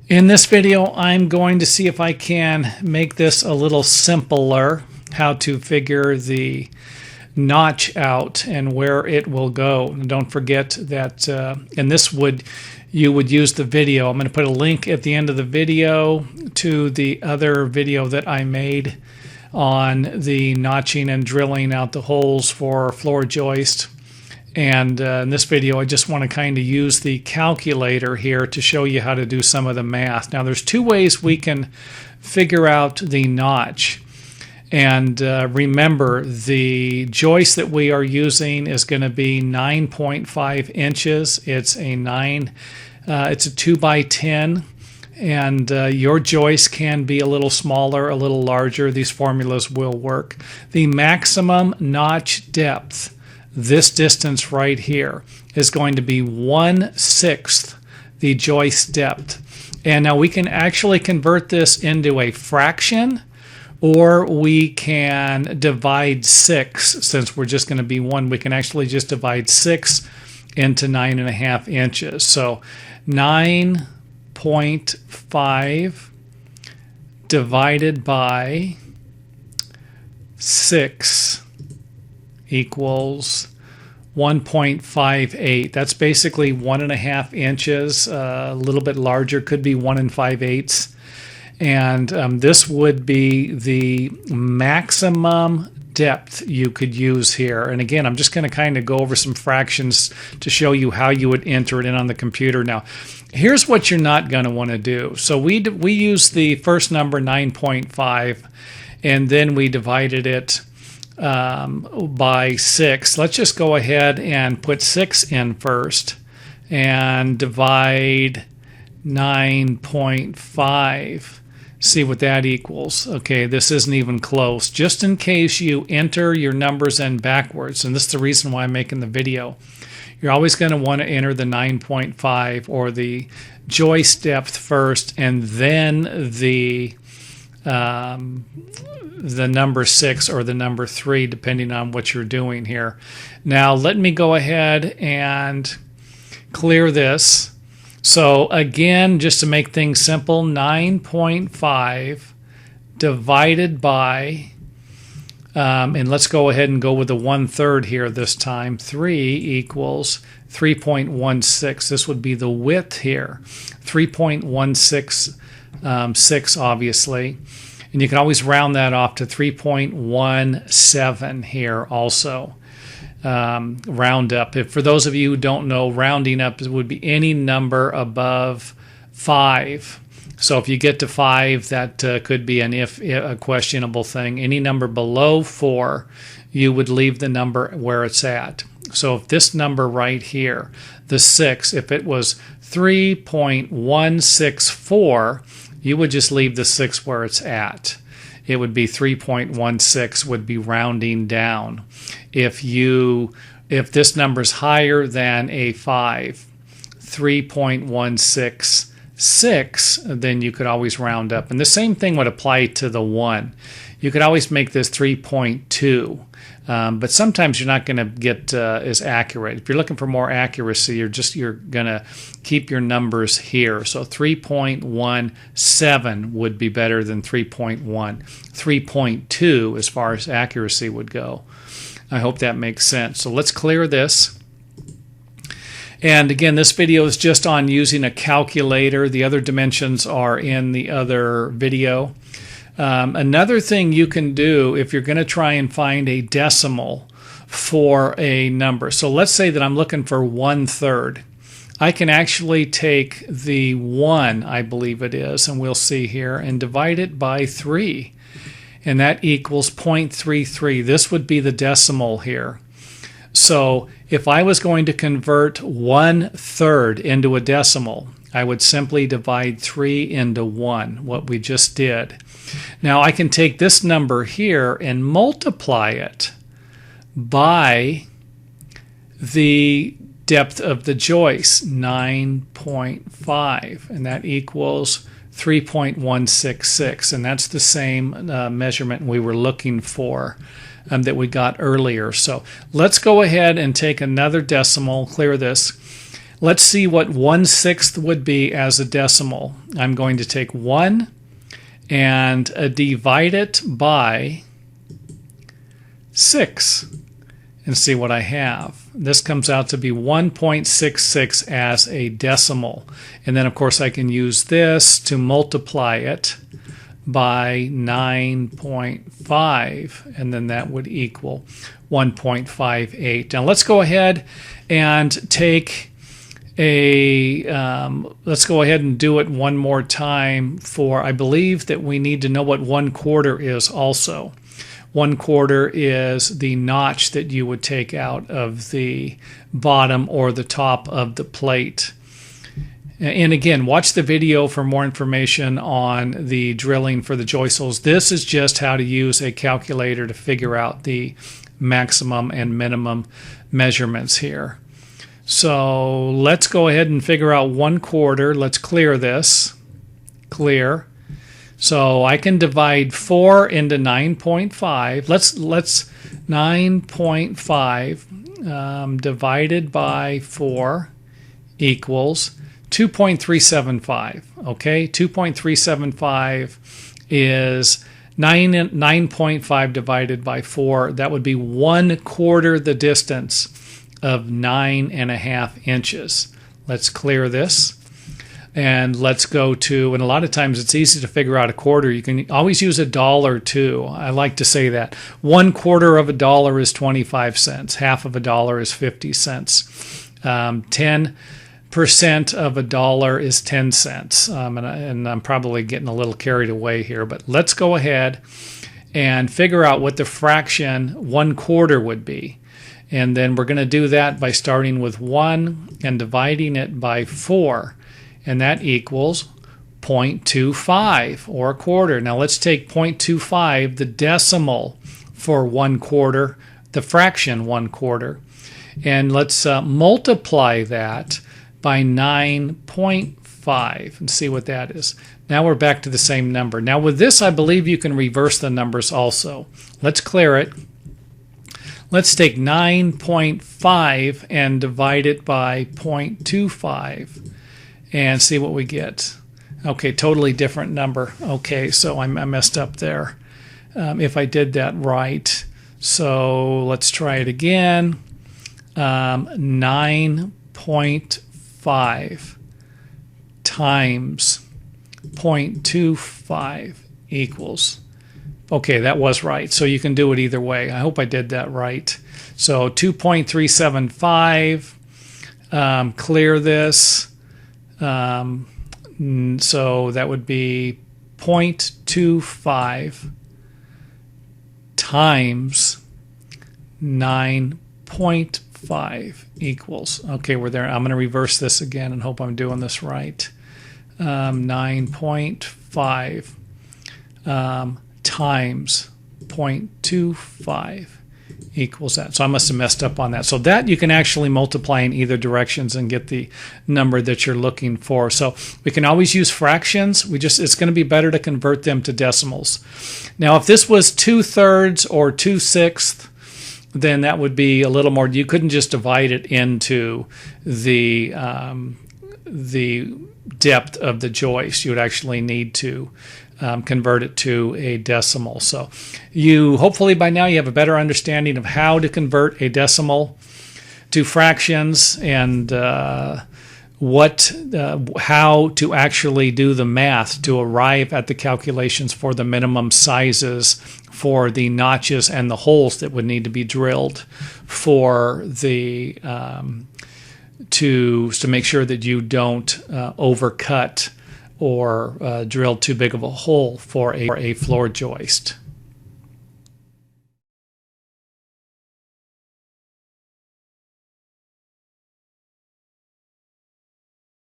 In this video, I'm going to see if I can make this a little simpler, how to figure the notch out and where it will go. And don't forget that, you would use the video. I'm going to put a link at the end of the video to the other video that I made on the notching and drilling out the holes for floor joist. And in this video, I just want to kind of use the calculator here to show you how to do some of the math. Now, there's two ways we can figure out the notch. And remember, the joist that we are using is going to be 9.5 inches. It's a 2 by 10. And your joist can be a little smaller, a little larger. These formulas will work. The maximum notch depth, this distance right here, is going to be 1/6 the joist depth. And now we can actually convert this into a fraction, or we can divide 6. Since we're just going to be 1, we can actually just divide 6 into 9.5 inches. So 9.5 divided by 6 equals 1.58. That's basically 1.5 inches, a little bit larger, could be 1 5/8. And this would be the maximum depth you could use here. And again, I'm just going to kind of go over some fractions to show you how you would enter it in on the computer. Now, here's what you're not going to want to do. So we use the first number, 9.5, and then we divided it by 6. Let's just go ahead and put 6 in first and divide 9.5. See what that equals. Okay, this isn't even close. Just in case you enter your numbers in backwards, and this is the reason why I'm making the video, you're always going to want to enter the 9.5 or the joist depth first, and then the number 6 or the number 3, depending on what you're doing here. Now, let me go ahead and clear this. So again, just to make things simple, 9.5 divided by, and let's go ahead and go with the 1/3 here this time, 3 equals 3.16. This would be the width here, 3.166 obviously. And you can always round that off to 3.17 here also. Round up. For those of you who don't know, rounding up would be any number above 5. So if you get to 5, that could be a questionable thing. Any number below 4, you would leave the number where it's at. So if this number right here, the 6, if it was 3.164, you would just leave the 6 where it's at. It would be 3.16 would be rounding down. If this number's higher than a 5, 3.166, then you could always round up. And the same thing would apply to the 1. You could always make this 3.2. But sometimes you're not going to get as accurate. If you're looking for more accuracy, you're going to keep your numbers here. So 3.17 would be better than 3.1. 3.2 as far as accuracy would go. I hope that makes sense. So let's clear this. And again, this video is just on using a calculator. The other dimensions are in the other video. Another thing you can do if you're going to try and find a decimal for a number. So let's say that I'm looking for 1/3. I can actually take the 1, I believe it is, and we'll see here, and divide it by 3. And that equals 0.33. This would be the decimal here. So if I was going to convert 1/3 into a decimal, I would simply divide 3 into 1, what we just did. Now I can take this number here and multiply it by the depth of the joist, 9.5, and that equals 3.166, and that's the same measurement we were looking for that we got earlier. So let's go ahead and take another decimal, clear this. let's see what 1/6 would be as a decimal. I'm going to take 1 and divide it by 6 and see what I have. This comes out to be 1.66 as a decimal. And then, of course, I can use this to multiply it by 9.5, and then that would equal 1.58. Now, let's go ahead and take let's go ahead and do it one more time for, I believe that we need to know what 1/4 is also. 1/4 is the notch that you would take out of the bottom or the top of the plate. And again, watch the video for more information on the drilling for the joist holes. This is just how to use a calculator to figure out the maximum and minimum measurements here. So let's go ahead and figure out 1/4. Let's clear this. Clear. So I can divide 4 into 9.5. Let's 9.5 divided by 4 equals 2.375. Okay, 2.375 is 9.5 divided by 4. That would be 1/4 the distance of 9.5 inches. Let's clear this. And let's go to, and a lot of times it's easy to figure out a quarter. You can always use a dollar too. I like to say that. 1/4 of a dollar is 25 cents. Half of a dollar is 50 cents. 10% of a dollar is 10 cents. And I'm probably getting a little carried away here, but let's go ahead and figure out what the fraction 1/4 would be. And then we're going to do that by starting with 1 and dividing it by 4. And that equals 0.25 or a quarter. Now let's take 0.25, the decimal for 1/4, the fraction 1/4, and let's multiply that by 9.5 and see what that is. Now we're back to the same number. Now with this, I believe you can reverse the numbers also. Let's clear it. Let's take 9.5 and divide it by 0.25. And see what we get. Okay, totally different number. Okay, so I messed up there if I did that right. So let's try it again. 9.5 times 0.25 equals. Okay, that was right. So you can do it either way. I hope I did that right. So 2.375. Clear this. So that would be 0.25 times 9.5 equals. Okay, we're there. I'm going to reverse this again and hope I'm doing this right. 9.5 times 0.25 equals that. So I must have messed up on that. So that you can actually multiply in either directions and get the number that you're looking for. So we can always use fractions. It's going to be better to convert them to decimals. Now if this was 2/3 or 2/6, then that would be a little more. You couldn't just divide it into the depth of the joist. You would actually need to convert it to a decimal. So you hopefully by now you have a better understanding of how to convert a decimal to fractions and how to actually do the math to arrive at the calculations for the minimum sizes for the notches and the holes that would need to be drilled for the to make sure that you don't overcut or drill too big of a hole for a floor joist.